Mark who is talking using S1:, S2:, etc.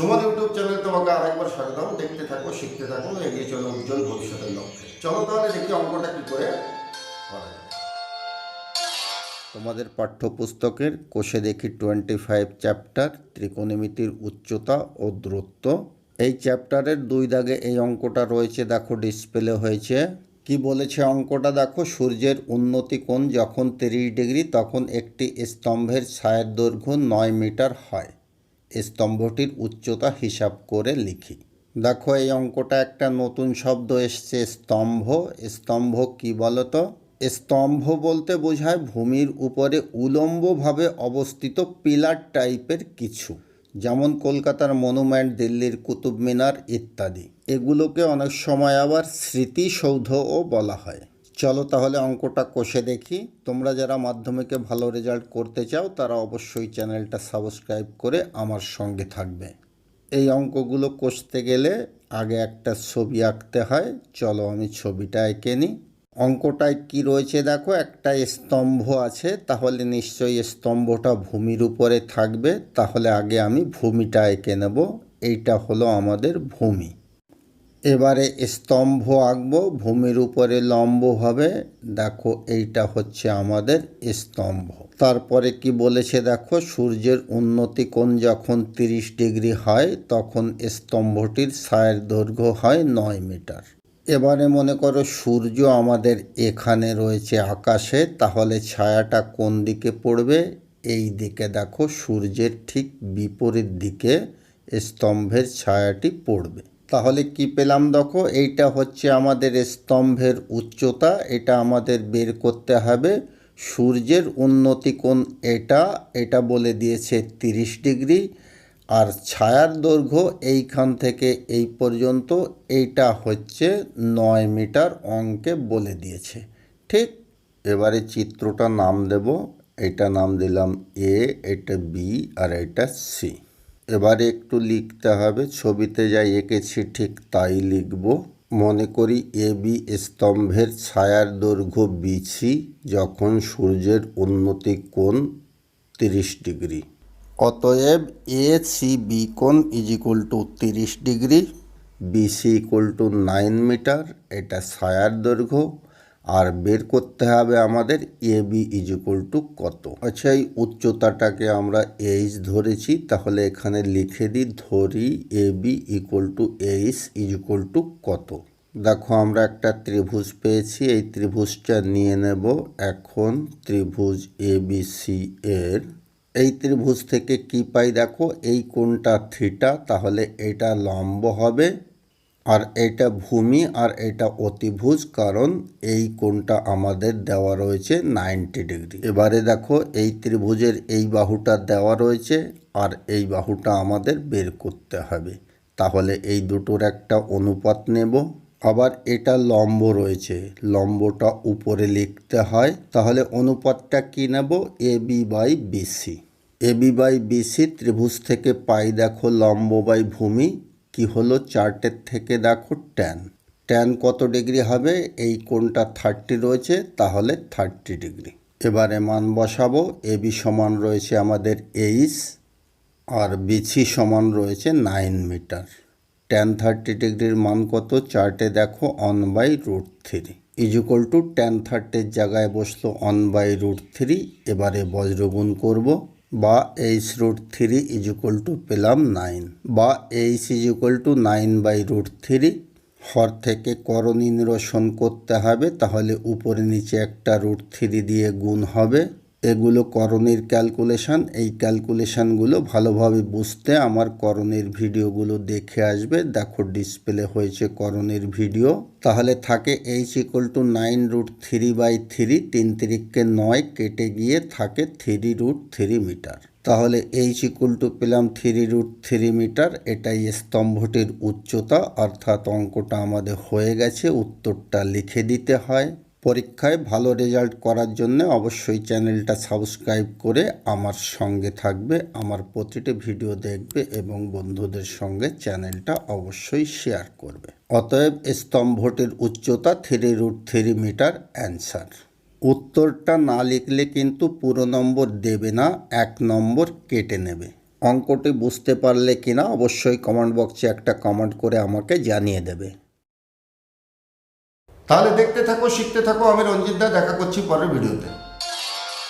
S1: Suman YouTube channel তোমাকে আরেকবার স্বাগতম। দেখতে থাকো, শিখতে থাকো, এগিয়ে চলো উজ্জ্বল ভবিষ্যতের লক্ষ্যে। চলো তাহলে দেখি অঙ্কটা কি করে করা যায়। তোমাদের পাঠ্যপুস্তকের কোষে দেখি 25 চ্যাপ্টার ত্রিকোণমিতির উচ্চতা ও দূরত্ব। এই চ্যাপ্টারের 2 দাগে এই অঙ্কটা রয়েছে, দেখো ডিসপ্লে হয়েছে। কি বলেছে অঙ্কটা দেখো, সূর্যের উন্নতি কোণ যখন 30 ডিগ্রি তখন একটি স্তম্ভের ছায়ার দৈর্ঘ্য 9 মিটার হয়। স্তম্ভটির উচ্চতা হিসাব করে লিখি। দেখো এই অঙ্কটা একটা নতুন শব্দ এসছে, স্তম্ভ। স্তম্ভ কি বলতো? স্তম্ভ বলতে বোঝায় ভূমির উপরে উলম্বভাবে অবস্থিত পিলার টাইপের কিছু, যেমন কলকাতার মনুমেন্ট, দিল্লির কুতুব মিনার ইত্যাদি। এগুলোকে অনেক সময় আবার স্মৃতিসৌধও বলা হয়। চলো তাহলে অঙ্কটা কষে দেখি। তোমরা যারা মাধ্যমিকে ভালো রেজাল্ট করতে চাও তারা অবশ্যই চ্যানেলটা সাবস্ক্রাইব করে আমার সঙ্গে থাকবে। এই অঙ্কগুলো কষতে গেলে আগে একটা ছবি আঁকতে হয়। চলো আমি ছবিটা এঁকে নিই। অঙ্কটায় কি রয়েছে দেখো, একটা স্তম্ভ আছে, তাহলে নিশ্চয়ই স্তম্ভটা ভূমির উপরে থাকবে। তাহলে আগে আমি ভূমিটা এঁকে নেব। এইটা হলো আমাদের ভূমি। এবারে স্তম্ভ আঁকবো ভূমির উপরে লম্বভাবে। দেখো এইটা হচ্ছে আমাদের স্তম্ভ। তারপরে কি বলেছে দেখো, সূর্যের উন্নতি কোণ যখন 30 ডিগ্রি হয় তখন স্তম্ভটির ছায়ার দৈর্ঘ্য হয় 9 মিটার। এবারে মনে করো সূর্য আমাদের এখানে রয়েছে আকাশে, তাহলে ছায়াটা কোন দিকে পড়বে? এই দিকে। দেখো সূর্যের ঠিক বিপরীত দিকে স্তম্ভের ছায়াটি পড়বে। তাহলে কি পেলাম দেখো, এইটা হচ্ছে আমাদের স্তম্ভের উচ্চতা। এটা আমাদের বের করতে হবে। সূর্যের উন্নতি কোণ এটা বলে দিয়েছে 30 ডিগ্রি, আর ছায়ার দৈর্ঘ্য এইখান থেকে এই পর্যন্ত এইটা হচ্ছে 9 মিটার অঙ্কে বলে দিয়েছে। ঠিক। এবারে চিত্রটা নাম দেব। এটা নাম দিলাম এ, এটা বি, আর এটা সি। এবারে একটু লিখতে হবে, ছবিতে যা এঁকেছি ঠিক তাই লিখব। মনে করি এ বি স্তম্ভের ছায়ার দৈর্ঘ্য বিসি যখন সূর্যের উন্নতি কোণ 30 ডিগ্রি। অতএব এ সি বি কোণ = 30 ডিগ্রি, বিসি = 9 মিটার, এটা ছায়ার দৈর্ঘ্য। আর বের করতে হবে আমাদের এ বি কত। আচ্ছা, এই উচ্চতাটাকে আমরা এইচ ধরেছি, তাহলে এখানে লিখে দিই, ধরি এ বি এইচ কত। দেখো আমরা একটা ত্রিভুজ পেয়েছি, এই ত্রিভুজটা নিয়ে নেব এখন। ত্রিভুজ এ বি সি এর এই ত্রিভুজ থেকে কি পাই দেখো, এই কোণটা থিটা, তাহলে এটা লম্ব হবে। আর এটা ভূমি আর এটা অতিভুজ, কারণ এই কোণটা আমাদের দেওয়া রয়েছে 90 ডিগ্রি। এবারে দেখো এই ত্রিভুজের এই বাহুটা দেওয়া রয়েছে, আর এই বাহুটা আমাদের বের করতে হবে। তাহলে এই দুটোর একটা অনুপাত নেব। আবার এটা লম্ব রয়েছে, লম্বটা উপরে লিখতে হয়। তাহলে অনুপাতটা কি নেব? A B by BC. A B by BC ত্রিভুজ থেকে পাই দেখো লম্ব বাই ভূমি কি হলো, চার্টের থেকে দেখো ট্যান কত ডিগ্রি হবে? এই কোণটা 30 রয়েছে, তাহলে 30 ডিগ্রি। এবারে মান বসাবো। এ বি সমান রয়েছে আমাদের এইচ, আর বিসি সমান রয়েছে 9 মিটার। ট্যান 30 ডিগ্রির মান কত? চার্টে দেখো 1/√3 ট্যান 30 জায়গায় বসলো 1/√3। এবারে বজ্রগুণ করব, বা h√3 পেলাম 9, বা h 9/√3। হর থেকে করণী নিরসন করতে হবে, তাহলে উপরে নিচে একটা √3 দিয়ে গুণ হবে। এগুলো করণীর ক্যালকুলেশন। এই ক্যালকুলেশনগুলো ভালোভাবে বুঝতে আমার করণীর ভিডিওগুলো দেখে আসবে। দেখো ডিসপ্লে হয়েছে করণীর ভিডিও। তাহলে থাকে h = 9√3/3, 3 3 9, কেটে গিয়ে থাকে 3√3 মিটার। তাহলে h পেলাম 3√3 মিটার। এটাই স্তম্ভটির উচ্চতা, অর্থাৎ অঙ্কটা আমাদের হয়ে গেছে। উত্তরটা লিখে দিতে হয়। পরীক্ষায় ভালো রেজাল্ট করার জন্য অবশ্যই চ্যানেলটা সাবস্ক্রাইব করে আমার সঙ্গে থাকবে, আমার প্রতিটি ভিডিও দেখবে এবং বন্ধুদের সঙ্গে চ্যানেলটা অবশ্যই শেয়ার করবে। অতএব স্তম্ভটির উচ্চতা 3√3 মিটার অ্যান্সার। উত্তরটা না লিখলে কিন্তু পুরো নম্বর দেবে না, 1 নম্বর কেটে নেবে। অঙ্কটি বুঝতে পারলে কিনা অবশ্যই কমেন্ট বক্সে একটা কমেন্ট করে আমাকে জানিয়ে দেবে। তাহলে দেখতে থাকো, শিখতে থাকো। আমি রঞ্জিত দা, দেখা করছি পরের ভিডিওতে।